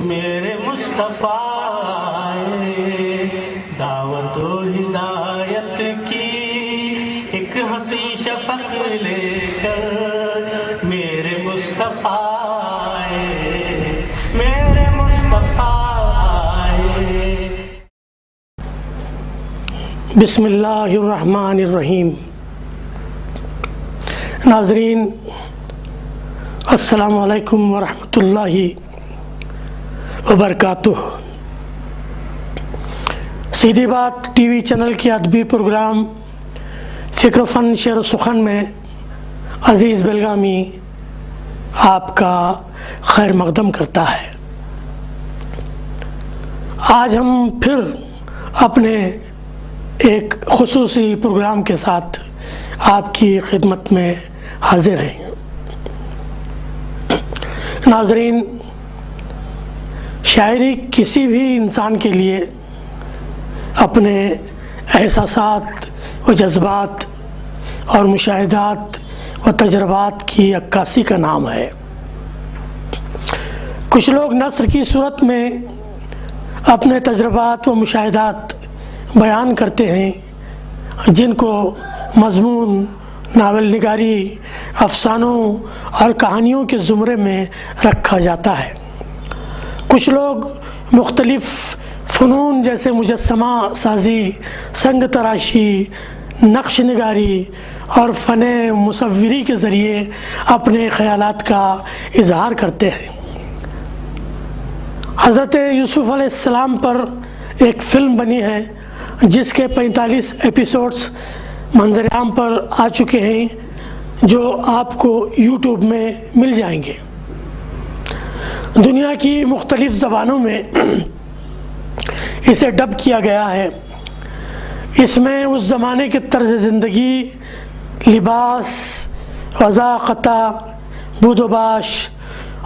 میرے مصطفیٰ آئے دعوت و ہدایت کی ایک ہنسی شفق لے کر، میرے مصطفیٰ آئے، میرے مصطفیٰ آئے۔ بسم اللہ الرحمن الرحیم۔ ناظرین السلام علیکم ورحمۃ اللہ وبرکاتہ۔ سیدھی بات ٹی وی چینل کے ادبی پروگرام فکر و فن شعر و سخن میں عزیز بیلگامی آپ کا خیر مقدم کرتا ہے۔ آج ہم پھر اپنے ایک خصوصی پروگرام کے ساتھ آپ کی خدمت میں حاضر ہیں۔ ناظرین، شاعری کسی بھی انسان کے لیے اپنے احساسات و جذبات اور مشاہدات و تجربات کی عکاسی کا نام ہے۔ کچھ لوگ نثر کی صورت میں اپنے تجربات و مشاہدات بیان کرتے ہیں، جن کو مضمون، ناول نگاری، افسانوں اور کہانیوں کے زمرے میں رکھا جاتا ہے۔ کچھ لوگ مختلف فنون جیسے مجسمہ سازی، سنگ تراشی، نقش نگاری اور فن مصوری کے ذریعے اپنے خیالات کا اظہار کرتے ہیں۔ حضرت یوسف علیہ السلام پر ایک فلم بنی ہے جس کے 45 ایپیسوڈز منظر عام پر آ چکے ہیں، جو آپ کو یوٹیوب میں مل جائیں گے۔ دنیا کی مختلف زبانوں میں اسے ڈب کیا گیا ہے۔ اس میں اس زمانے کے طرز زندگی، لباس، وضاقتہ، بود و باش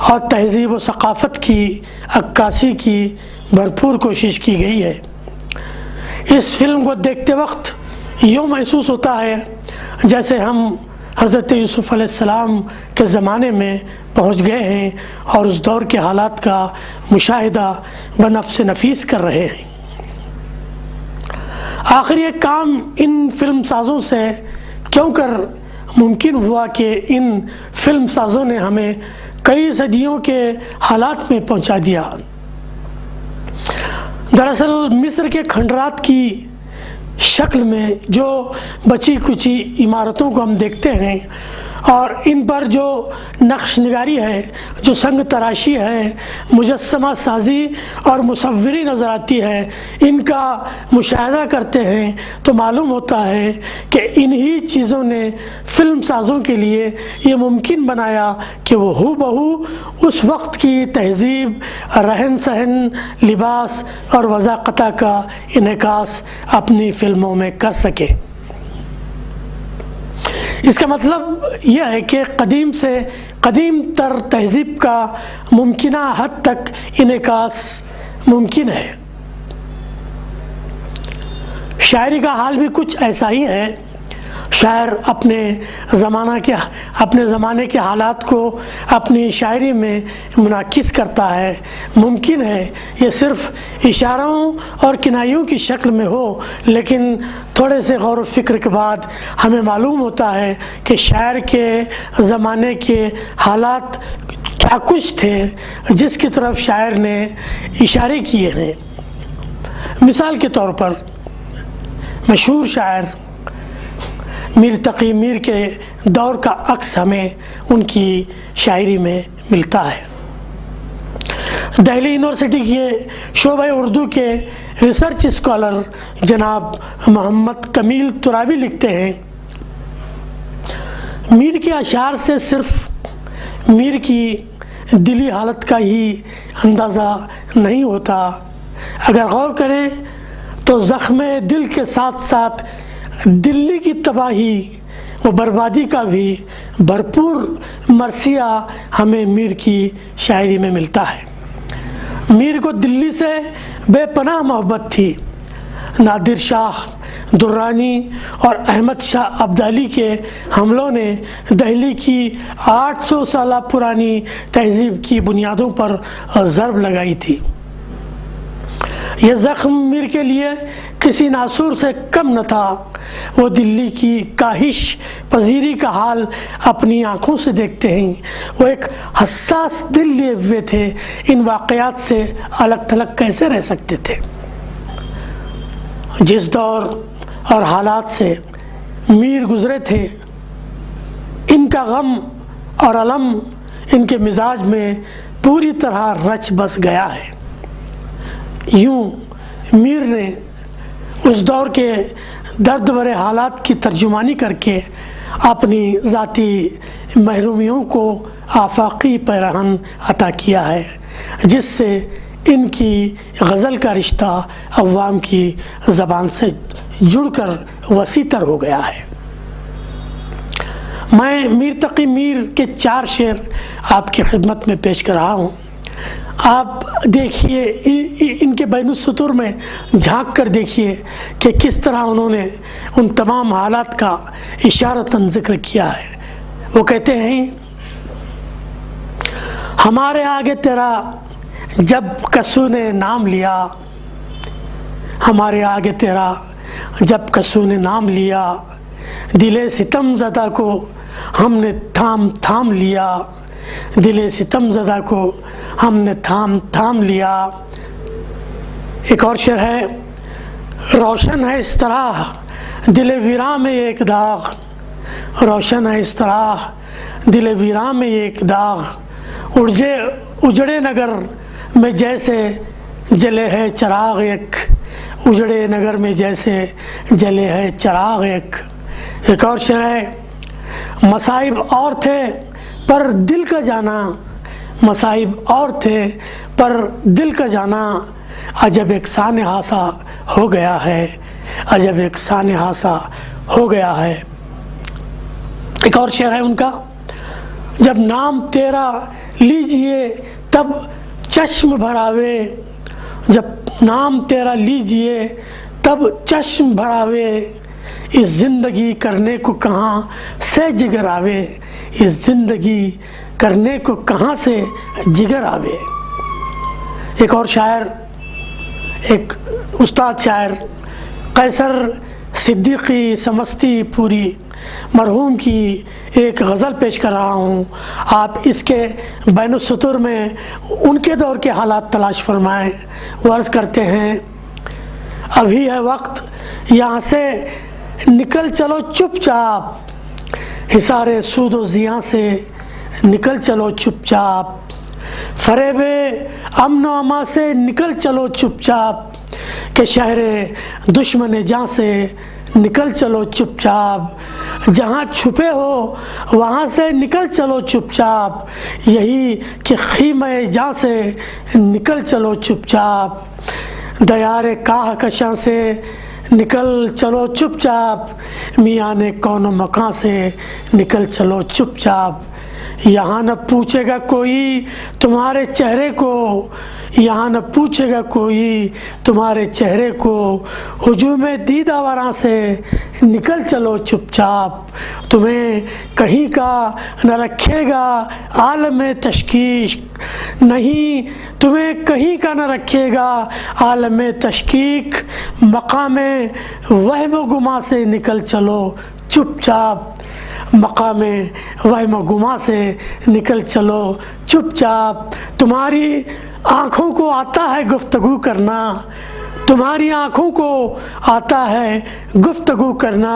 اور تہذیب و ثقافت کی عکاسی کی بھرپور کوشش کی گئی ہے۔ اس فلم کو دیکھتے وقت یوں محسوس ہوتا ہے جیسے ہم حضرت یوسف علیہ السلام کے زمانے میں پہنچ گئے ہیں اور اس دور کے حالات کا مشاہدہ بنفس نفیس کر رہے ہیں۔ آخر یہ کام ان فلم سازوں سے کیوں کر ممکن ہوا کہ ان فلم سازوں نے ہمیں کئی صدیوں کے حالات میں پہنچا دیا؟ دراصل مصر کے کھنڈرات کی شکل میں جو بچی کچی عمارتوں کو ہم دیکھتے ہیں اور ان پر جو نقش نگاری ہے، جو سنگ تراشی ہے، مجسمہ سازی اور مصوری نظر آتی ہے، ان کا مشاہدہ کرتے ہیں تو معلوم ہوتا ہے کہ انہی چیزوں نے فلم سازوں کے لیے یہ ممکن بنایا کہ وہ ہو بہو اس وقت کی تہذیب، رہن سہن، لباس اور وضاقتہ کا انعکاس اپنی فلموں میں کر سکے۔ اس کا مطلب یہ ہے کہ قدیم سے قدیم تر تہذیب کا ممکنہ حد تک انعکاس ممکن ہے۔ شاعری کا حال بھی کچھ ایسا ہی ہے۔ شاعر اپنے زمانے کے حالات کو اپنی شاعری میں منعکس کرتا ہے۔ ممکن ہے یہ صرف اشاروں اور کنایوں کی شکل میں ہو، لیکن تھوڑے سے غور و فکر کے بعد ہمیں معلوم ہوتا ہے کہ شاعر کے زمانے کے حالات کیا کچھ تھے جس کی طرف شاعر نے اشارے کیے ہیں۔ مثال کے طور پر مشہور شاعر میر تقی میر کے دور کا عکس ہمیں ان کی شاعری میں ملتا ہے۔ دہلی یونیورسٹی کے شعبہ اردو کے ریسرچ اسکالر جناب محمد کمیل ترابی لکھتے ہیں، میر کے اشعار سے صرف میر کی دلی حالت کا ہی اندازہ نہیں ہوتا، اگر غور کریں تو زخم دل کے ساتھ ساتھ دلی کی تباہی و بربادی کا بھی بھرپور مرثیہ ہمیں میر کی شاعری میں ملتا ہے۔ میر کو دلی سے بے پناہ محبت تھی۔ نادر شاہ درانی اور احمد شاہ ابدالی کے حملوں نے دہلی کی 800 سالہ پرانی تہذیب کی بنیادوں پر ضرب لگائی تھی۔ یہ زخم میر کے لیے کسی ناسور سے کم نہ تھا۔ وہ دلی کی کاہش پذیری کا حال اپنی آنکھوں سے دیکھتے ہیں۔ وہ ایک حساس دل لیے ہوئے تھے، ان واقعات سے الگ تھلگ کیسے رہ سکتے تھے؟ جس دور اور حالات سے میر گزرے تھے، ان کا غم اور الم ان کے مزاج میں پوری طرح رچ بس گیا ہے۔ یوں میر نے اس دور کے درد بھرے حالات کی ترجمانی کر کے اپنی ذاتی محرومیوں کو آفاقی پیراہن عطا کیا ہے، جس سے ان کی غزل کا رشتہ عوام کی زبان سے جڑ کر وسیع تر ہو گیا ہے۔ میں میر تقی میر کے 4 شعر آپ کی خدمت میں پیش کر رہا ہوں۔ آپ دیکھیے، ان کے بین السطور میں جھانک کر دیکھیے کہ کس طرح انہوں نے ان تمام حالات کا اشارتاً ذکر کیا ہے۔ وہ کہتے ہیں، ہمارے آگے تیرا جب کسو نے نام لیا، ہمارے آگے تیرا جب کسو نے نام لیا، دل ستم زدہ کو ہم نے تھام تھام لیا، دل ستم زدہ کو ہم نے تھام تھام لیا۔ ایک اور شعر ہے، روشن ہے اس طرح دل ویراں میں ایک داغ، روشن ہے اس طرح دل ویراں میں ایک داغ، اجڑے نگر میں جیسے جلے ہے چراغ ایک، اجڑے نگر میں جیسے جلے ہے چراغ ایک۔ ایک اور شعر ہے، مصائب اور تھے پر دل کا جانا، مصائب اور تھے پر دل کا جانا، عجب ایک سانحہ سا ہو گیا ہے، عجب ایک سانحہ سا ہو گیا ہے۔ ایک اور شعر ہے ان کا، جب نام تیرا لیجئے تب چشم بھراوے، جب نام تیرا لیجئے تب چشم بھراوے، اس زندگی کرنے کو کہاں سے جگر آوے، اس زندگی کرنے کو کہاں سے جگر آوے۔ ایک اور شاعر، ایک استاد شاعر قیصر صدیقی سمستی پوری مرحوم کی ایک غزل پیش کر رہا ہوں۔ آپ اس کے بین السطور میں ان کے دور کے حالات تلاش فرمائیں۔ وہ عرض کرتے ہیں، ابھی ہے وقت یہاں سے نکل چلو چپ چاپ، حصار سود و زیاں سے نکل چلو چپ چاپ، فریب امن و اما سے نکل چلو چپ چاپ، کہ شہر دشمن جاں سے نکل چلو چپ چاپ، جہاں چھپے ہو وہاں سے نکل چلو چپ چاپ، یہی کہ خیمہ جاں سے نکل چلو چپ چاپ، دیار کاہ کشاں سے نکل چلو چپ چاپ، میان کون و مکاں سے نکل چلو چپ چاپ، یہاں نہ پوچھے گا کوئی تمہارے چہرے کو، یہاں نہ پوچھے گا کوئی تمہارے چہرے کو، ہجوم دیدہ وراں سے نکل چلو چپ چاپ، تمہیں کہیں کا نہ رکھے گا عالم تشکیک، نہیں تمہیں کہیں کا نہ رکھے گا عالم تشکیک، مقام وہم و گما سے نکل چلو چپ چاپ، مقام وہم و گما سے نکل چلو چپ چاپ، تمہاری آنکھوں کو آتا ہے گفتگو کرنا، تمہاری آنکھوں کو آتا ہے گفتگو کرنا،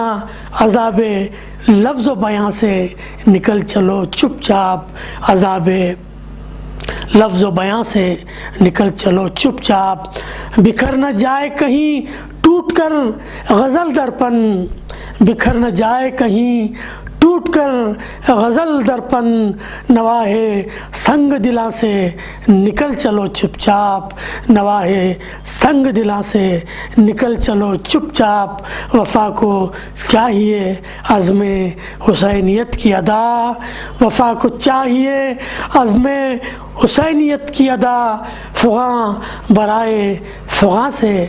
عذاب لفظ و بیاں سے نکل چلو چپ چاپ، عذاب لفظ و بیاں سے نکل چلو چپ چاپ، بکھر نہ جائے کہیں ٹوٹ کر غزل درپن، بکھر نہ جائے کہیں ٹوٹ کر غزل درپن نواحے سنگ دلاں سے نکل چلو چپ چاپ، نواحے سنگ دلاں سے نکل چلو چپ چاپ، وفا کو چاہیے عزم حسینیت کی ادا، وفا کو چاہیے عزم حسینیت کی ادا، فغاں برائے فغاں سے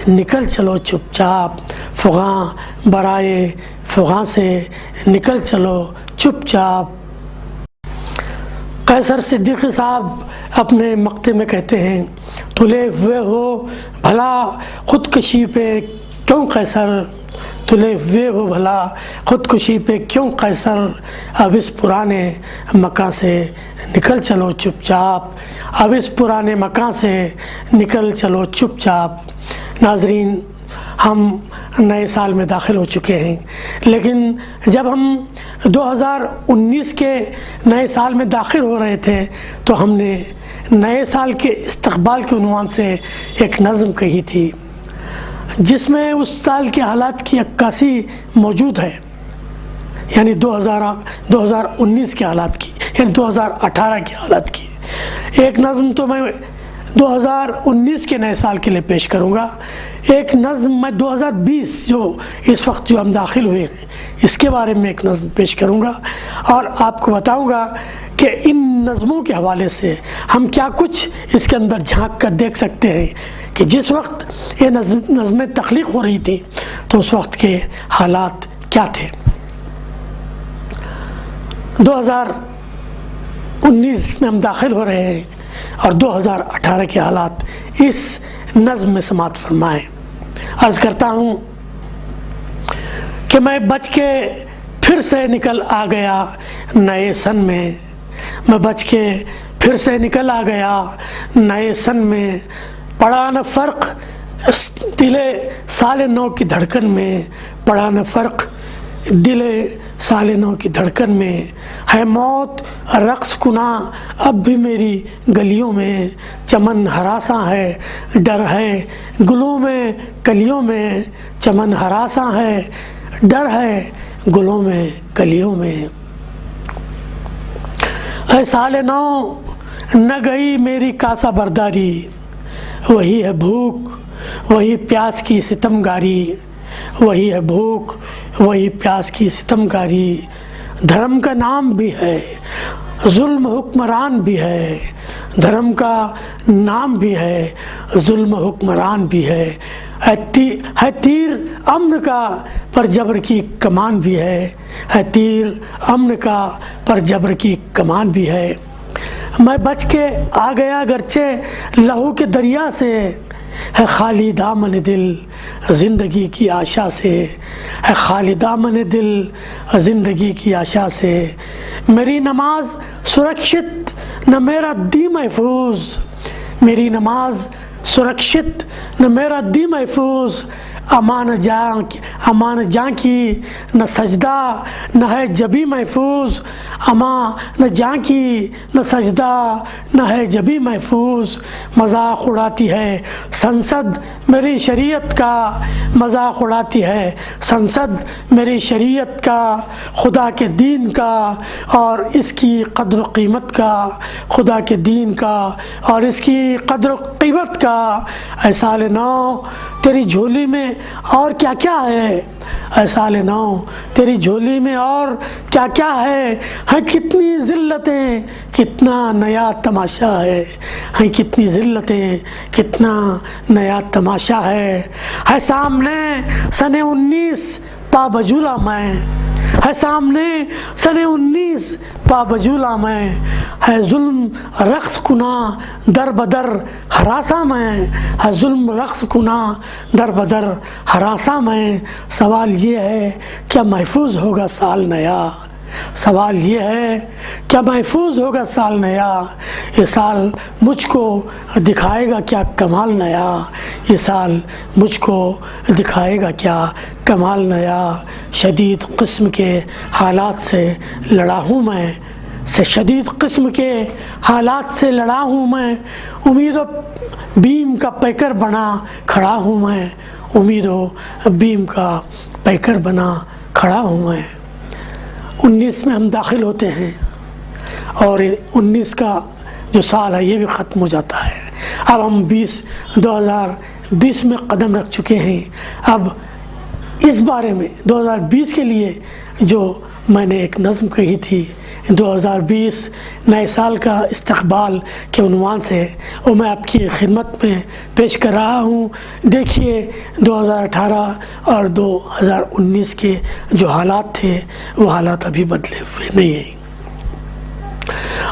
نکل چلو چپ چاپ، فغاں برائے فغاں سے نکل چلو چپ چاپ۔ قیصر صدیقی صاحب اپنے مقطع میں کہتے ہیں، تلے ہوئے ہو بھلا خودکشی پہ کیوں قیصر، تلے ہوئے ہو بھلا خودکشی پہ کیوں قیصر، اب اس پرانے مکان سے نکل چلو چپ چاپ، اب اس پرانے مکان سے نکل چلو چپ چاپ۔ ناظرین، ہم نئے سال میں داخل ہو چکے ہیں، لیکن جب ہم 2019 کے نئے سال میں داخل ہو رہے تھے تو ہم نے نئے سال کے استقبال کے عنوان سے ایک نظم کہی تھی، جس میں اس سال کے حالات کی عکاسی موجود ہے، یعنی 2019 کے حالات کی، یعنی 2018 کے حالات کی۔ ایک نظم تو میں 2019 کے نئے سال کے لیے پیش کروں گا، ایک نظم میں 2020 جو اس وقت جو ہم داخل ہوئے ہیں اس کے بارے میں ایک نظم پیش کروں گا، اور آپ کو بتاؤں گا کہ ان نظموں کے حوالے سے ہم کیا کچھ اس کے اندر جھانک کر دیکھ سکتے ہیں کہ جس وقت یہ نظمیں تخلیق ہو رہی تھیں تو اس وقت کے حالات کیا تھے۔ 2019 میں ہم داخل ہو رہے ہیں اور 2018 کے حالات اس نظم میں سماعت فرمائیں۔ عرض کرتا ہوں کہ میں بچ کے پھر سے نکل آ گیا نئے سن میں، میں بچ کے پھر سے نکل آ گیا نئے سن میں، پڑا نہ فرق دل سال نو کی دھڑکن میں، پڑا نہ فرق دل سال نو کی دھڑکن میں، ہے موت رقص کنا اب بھی میری گلیوں میں، چمن ہراساں ہے ڈر ہے گلوں میں کلیوں میں، چمن ہراساں ہے ڈر ہے گلوں میں کلیوں میں۔ اے سال نو نہ گئی میری کاسہ برداری، وہی ہے بھوک وہی پیاس کی ستم گاری، وہی ہے بھوک وہی پیاس کی ستم گاری، دھرم کا نام بھی ہے ظلم حکمران بھی ہے، دھرم کا نام بھی ہے ظلم حکمران بھی ہے، ہے تیر امن کا پر جبر کی کمان بھی ہے تیر امن کا پر جبر کی کمان بھی ہے۔ میں بچ کے آ گیا گرچہ لہو کے دریا سے، ہے خالی دامن دل زندگی کی آشا سے، ہے خالی دامن دل زندگی کی آشا سے، میری نماز سرکشت نہ میرا دی محفوظ، میری نماز سرکشت نہ میرا دی محفوظ، امان جاں کی نہ سجدہ نہ ہے جبی محفوظ، امان نہ جاں کی نہ سجدہ نہ ہے جبی محفوظ، مذاق اڑاتی ہے سنسد میری شریعت کا، مذاق اڑاتی ہے سنسد میری شریعت کا، خدا کے دین کا اور اس کی قدر و قیمت کا، خدا کے دین کا اور اس کی قدر و قیمت کا۔ اے سال نو تیری جھولی میں اور کیا کیا ہے، اے سال نو تیری جھولی میں اور کیا کیا ہے، کتنی ذلتیں کتنا نیا تماشا ہے، کتنی ذلتیں کتنا نیا تماشا ہے سامنے سن 19 پا بجولا میں، ہے سامنے سن 19 پا بجولا میں، ہے ظلم رقص کنا در بدر ہراساں میں، ہے ظلم رقص کنا در بدر ہراساں میں۔ سوال یہ ہے کیا محفوظ ہوگا سال نیا، سوال یہ ہے کیا محفوظ ہوگا سال نیا، یہ سال مجھ کو دکھائے گا کیا کمال نیا، یہ سال مجھ کو دکھائے گا کیا کمال نیا۔ شدید قسم کے حالات سے لڑا ہوں میں، شدید قسم کے حالات سے لڑا ہوں میں، امید و بیم کا پیکر بنا کھڑا ہوں میں، امید و بیم کا پیکر بنا کھڑا ہوں میں۔ 19 میں ہم داخل ہوتے ہیں اور 19 کا جو سال ہے یہ بھی ختم ہو جاتا ہے. اب ہم 2020 میں قدم رکھ چکے ہیں. اب اس بارے میں 2020 کے لیے جو میں نے ایک نظم کہی تھی 2020 نئے سال کا استقبال کے عنوان سے، وہ میں آپ کی خدمت میں پیش کر رہا ہوں. دیکھیے 2018 اور 2019 کے جو حالات تھے وہ حالات ابھی بدلے ہوئے نہیں ہیں.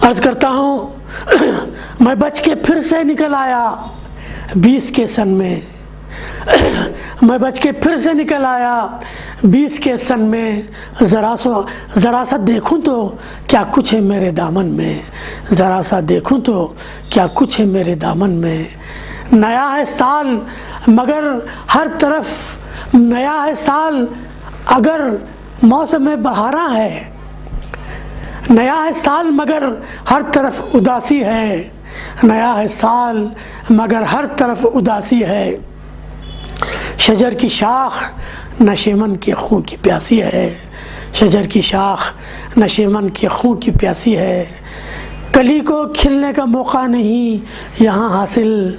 عرض کرتا ہوں میں بچ کے پھر سے نکل آیا 20 کے سن میں، میں بچ کے پھر سے نکل آیا 20 کے سن میں. ذرا سا دیکھوں تو کیا کچھ ہے میرے دامن میں، ذرا سا دیکھوں تو کیا کچھ ہے میرے دامن میں. نیا ہے سال مگر ہر طرف، نیا ہے سال اگر موسم بہاراں ہے، نیا ہے سال مگر ہر طرف اداسی ہے، نیا ہے سال مگر ہر طرف اداسی ہے. شجر کی شاخ نشیمن کے خون کی پیاسی ہے، شجر کی شاخ نشیمن کے خون کی پیاسی ہے. کلی کو کھلنے کا موقع نہیں یہاں حاصل،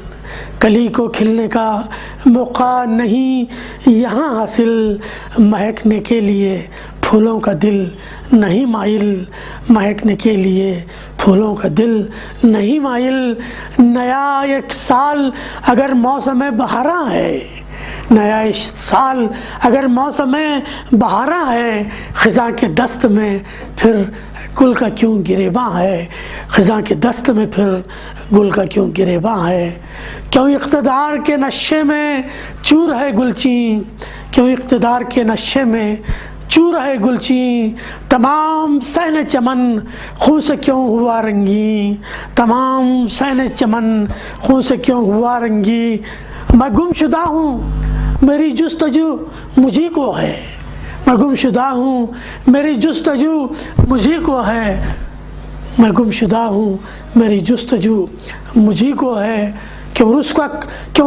کلی کو کھلنے کا موقع نہیں یہاں حاصل. مہکنے کے لیے پھولوں کا دل نہیں مائل، مہکنے کے لیے پھولوں کا دل نہیں مائل. نیا ایک سال اگر موسم بہاراں ہے، نیا سال اگر موسم بہاراں ہے، خزاں کے دست میں پھر گل کا کیوں گریباں ہے، خزاں کے دست میں پھر گل کا کیوں گریباں ہے. کیوں اقتدار کے نشے میں چور ہے گلچیں، کیوں اقتدار کے نشے میں چور ہے گلچیں. تمام صحن چمن خون سے کیوں ہوا رنگی، تمام صحن چمن خون سے کیوں ہوا رنگی. میں گم شدہ ہوں میری جستجو مجھی کو ہے، میں گم شدہ ہوں میری جستجو مجھی کو ہے، میں گم شدہ ہوں میری جستجو مجھی کو ہے. کیوں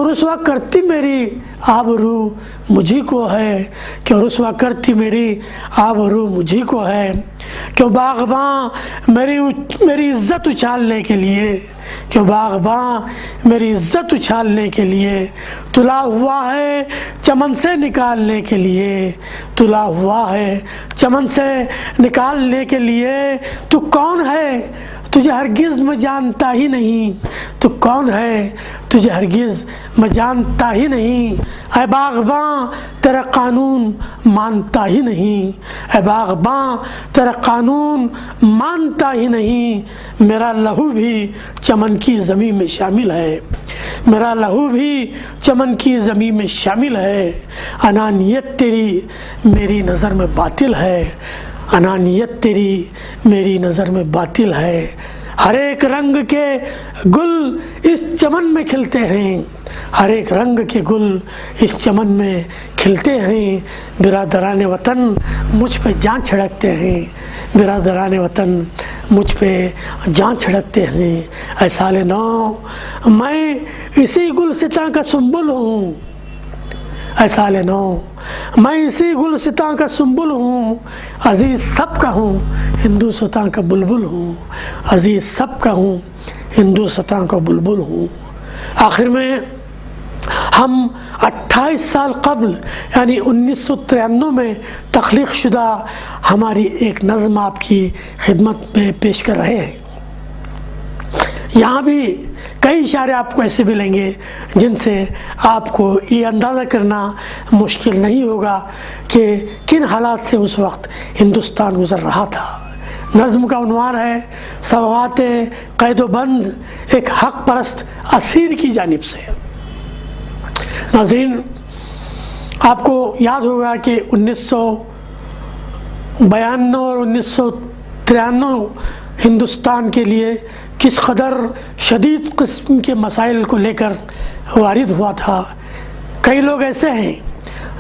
رسوا کرتی میری آبرو مجھی کو ہے، کیوں رسوا کرتی میری آبرو مجھی کو ہے. کیوں باغباں میری عزت اچھالنے کے لیے، کیوں باغباں میری عزت اچھالنے کے لیے تلا ہوا ہے چمن سے نکالنے کے لیے، تلا ہوا ہے چمن سے نکالنے کے لیے. تو کون ہے تجھے ہرگز میں جانتا ہی نہیں، تو کون ہے تجھے ہرگز میں جانتا ہی نہیں. اے باغباں تیرا قانون مانتا ہی نہیں، اے باغباں تیرا قانون مانتا ہی نہیں. میرا لہو بھی چمن کی زمین میں شامل ہے، میرا لہو بھی چمن کی زمین میں شامل ہے. انانیت تیری میری نظر میں باطل ہے، انانیت تیری میری نظر میں باطل ہے. ہر ایک رنگ کے گل اس چمن میں کھلتے ہیں، ہر ایک رنگ کے گل اس چمن میں کھلتے ہیں. برادران وطن مجھ پہ جان چھڑکتے ہیں، برادران وطن مجھ پہ جان چھڑکتے ہیں. اے سال نو میں اسی گلستاں کا سنبل ہوں، اے سال نو میں اسی گلستاں کا سنبل ہوں. عزیز سب کا ہوں ہندوستاں کا بلبل ہوں، عزیز سب کا ہوں ہندوستاں کا بلبل ہوں. آخر میں ہم 28 سال قبل یعنی 1993 میں تخلیق شدہ ہماری ایک نظم آپ کی خدمت میں پیش کر رہے ہیں. یہاں بھی کئی اشارے آپ کو ایسے ملیں گے جن سے آپ کو یہ اندازہ کرنا مشکل نہیں ہوگا کہ کن حالات سے اس وقت ہندوستان گزر رہا تھا. نظم کا عنوان ہے سوغات قید و بند ایک حق پرست اسیر کی جانب سے. ناظرین آپ کو یاد ہوگا کہ 1992 اور 1993 ہندوستان کے لیے کس قدر شدید قسم کے مسائل کو لے کر وارد ہوا تھا. کئی لوگ ایسے ہیں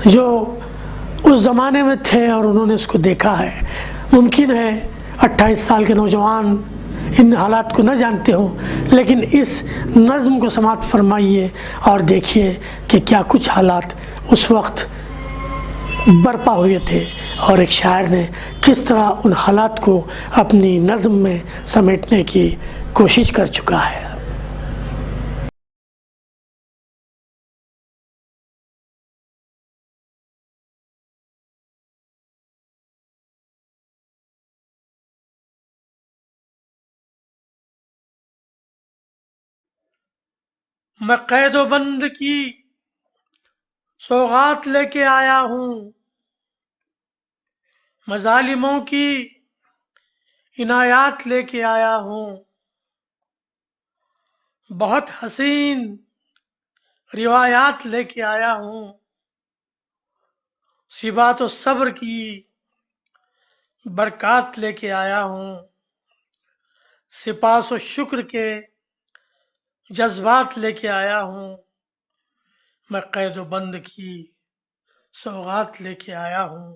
جو اس زمانے میں تھے اور انہوں نے اس کو دیکھا ہے. ممکن ہے 28 سال کے نوجوان ان حالات کو نہ جانتے ہوں، لیکن اس نظم کو سماعت فرمائیے اور دیکھیے کہ کیا کچھ حالات اس وقت برپا ہوئے تھے اور ایک شاعر نے کس طرح ان حالات کو اپنی نظم میں سمیٹنے کی کوشش کر چکا ہے۔ میں قید و بند کی سوغات لے کے آیا ہوں، میں ظالموں کی عنایات لے کے آیا ہوں، بہت حسین روایات لے کے آیا ہوں، صبات و صبر کی برکات لے کے آیا ہوں، سپاس و شکر کے جذبات لے کے آیا ہوں، میں قید و بند کی سوغات لے کے آیا ہوں۔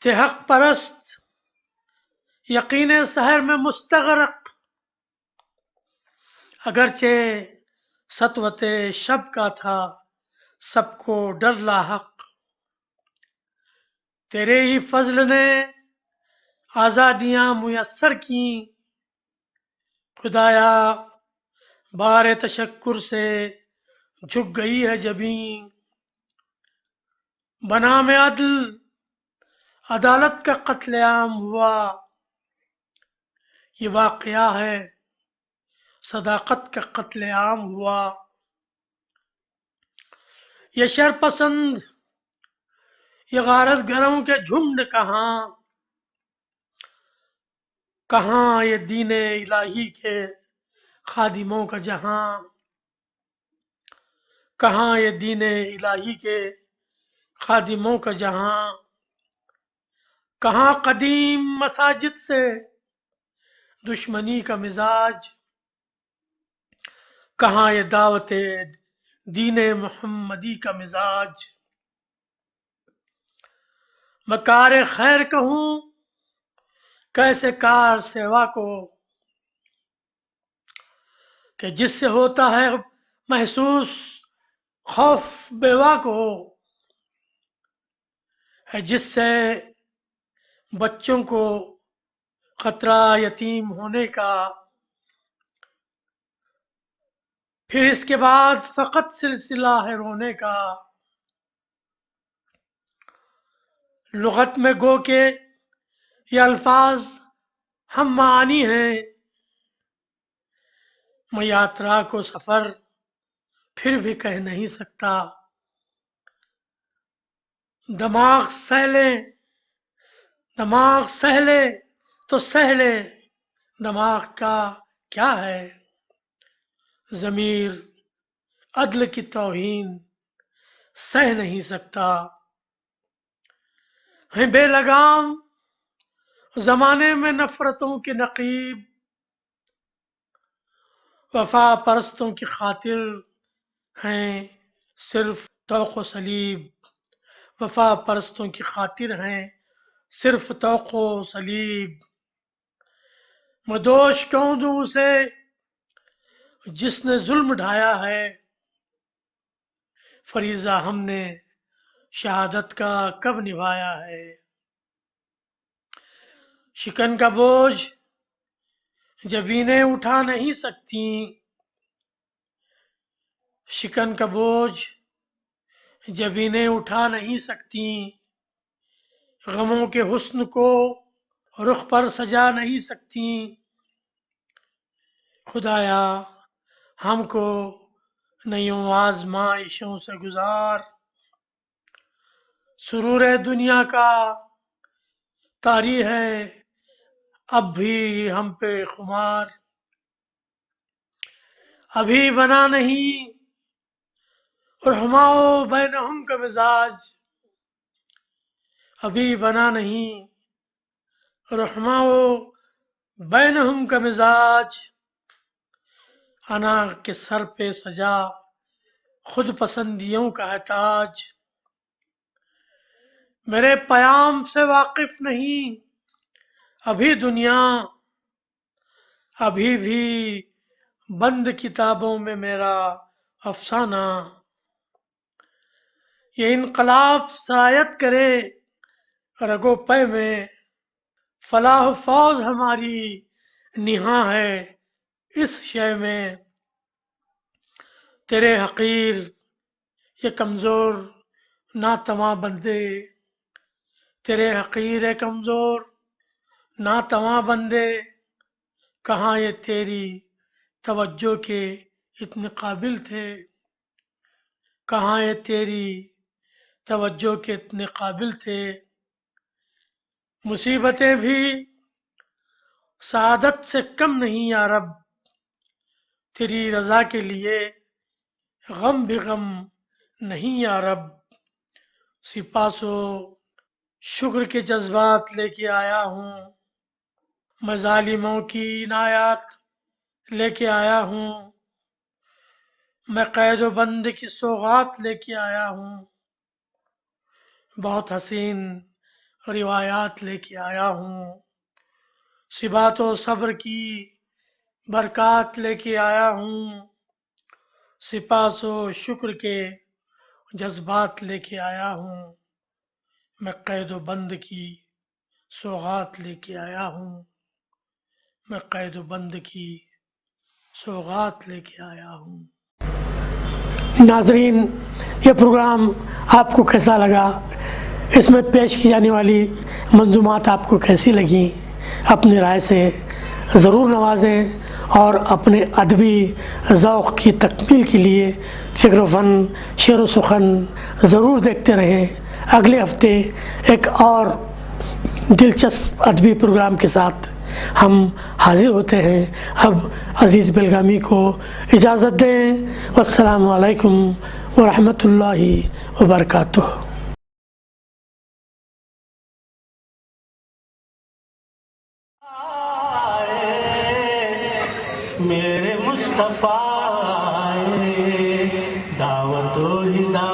کہ حق پرست یقین سحر میں مستغرق، اگرچہ سطوت شب کا تھا سب کو ڈر لاحق، تیرے ہی فضل نے آزادیاں میسر کی، خدایا بار تشکر سے جھک گئی ہے جبیں، بنام عدل عدالت کا قتل عام ہوا، یہ واقعہ ہے صداقت کا قتل عام ہوا، یہ شر پسند یہ غارت گروں کے جھنڈ کہاں، کہاں یہ دین الہی کے خادموں کا جہاں، کہاں یہ دین الہی کے خادموں کا جہاں، کہاں قدیم مساجد سے دشمنی کا مزاج، کہاں یہ دعوت دین محمدی کا مزاج، میں کار خیر کہوں کیسے کار سیوا کو، کہ جس سے ہوتا ہے محسوس خوف بیوا کو، ہے جس سے بچوں کو خطرہ یتیم ہونے کا، پھر اس کے بعد فقط سلسلہ ہے رونے کا، لغت میں گو کے یہ الفاظ ہم معانی ہیں، میں یاترا کو سفر پھر بھی کہہ نہیں سکتا، دماغ سہلے تو سہلے دماغ کا کیا ہے، ضمیر عدل کی توہین سہ نہیں سکتا، ہیں بے لگام زمانے میں نفرتوں کے نقیب، وفا پرستوں کی خاطر ہیں صرف طوق و صلیب، وفا پرستوں کی خاطر ہیں صرف طوق و صلیب، میں دوش کیوں دوں اسے جس نے ظلم ڈھایا ہے، فریضہ ہم نے شہادت کا کب نبھایا ہے، شکن کا بوجھ جبینیں اٹھا نہیں سکتی، شکن کا بوجھ جبینیں اٹھا نہیں سکتی، غموں کے حسن کو رخ پر سجا نہیں سکتی، خدایا ہم کو نیوں آزمائشوں سے گزار، سرور دنیا کا طاری ہے اب بھی ہم پہ خمار، ابھی بنا نہیں رحماؤ بینہم کا مزاج، ابھی بنا نہیں رحماؤ بینہم کا مزاج، انا کے سر پہ سجا خود پسندیوں کا ہے تاج، میرے پیام سے واقف نہیں ابھی دنیا، ابھی بھی بند کتابوں میں میرا افسانہ، یہ انقلاب سرایت کرے رگو پے میں، فلاح و فوز ہماری نہاں ہے اس شے میں، تیرے حقیر یہ کمزور ناتواں بندے، تیرے حقیر ہے کمزور ناتواں بندے، کہاں یہ تیری توجہ کے اتنے قابل تھے، کہاں یہ تیری توجہ کے اتنے قابل تھے، مصیبتیں بھی سعادت سے کم نہیں یا رب، تیری رضا کے لیے غم بھی غم نہیں یا رب، سپاس و شکر کے جذبات لے کے آیا ہوں، میں ظالموں کی عنایات لے کے آیا ہوں، میں قید و بند کی سوغات لے کے آیا ہوں، بہت حسین روایات لے کے آیا ہوں، ثبات و صبر کی برکات لے کے آیا ہوں، سپاس و شکر کے جذبات لے کے آیا ہوں، میں قید و بند کی سوغات لے کے آیا ہوں، میں قید و بند کی سوغات لے کے آیا ہوں۔ ناظرین، یہ پروگرام آپ کو کیسا لگا؟ اس میں پیش کی جانے والی منظومات آپ کو کیسی لگیں؟ اپنی رائے سے ضرور نوازیں اور اپنے ادبی ذوق کی تکمیل کے لیے فکر و فن شعر و سخن ضرور دیکھتے رہیں۔ اگلے ہفتے ایک اور دلچسپ ادبی پروگرام کے ساتھ ہم حاضر ہوتے ہیں۔ اب عزیز بیلگامی کو اجازت دیں۔ والسلام علیکم ورحمۃ اللہ وبرکاتہ۔ میرے مصطفیٰ آئے، دعوت و ہدایت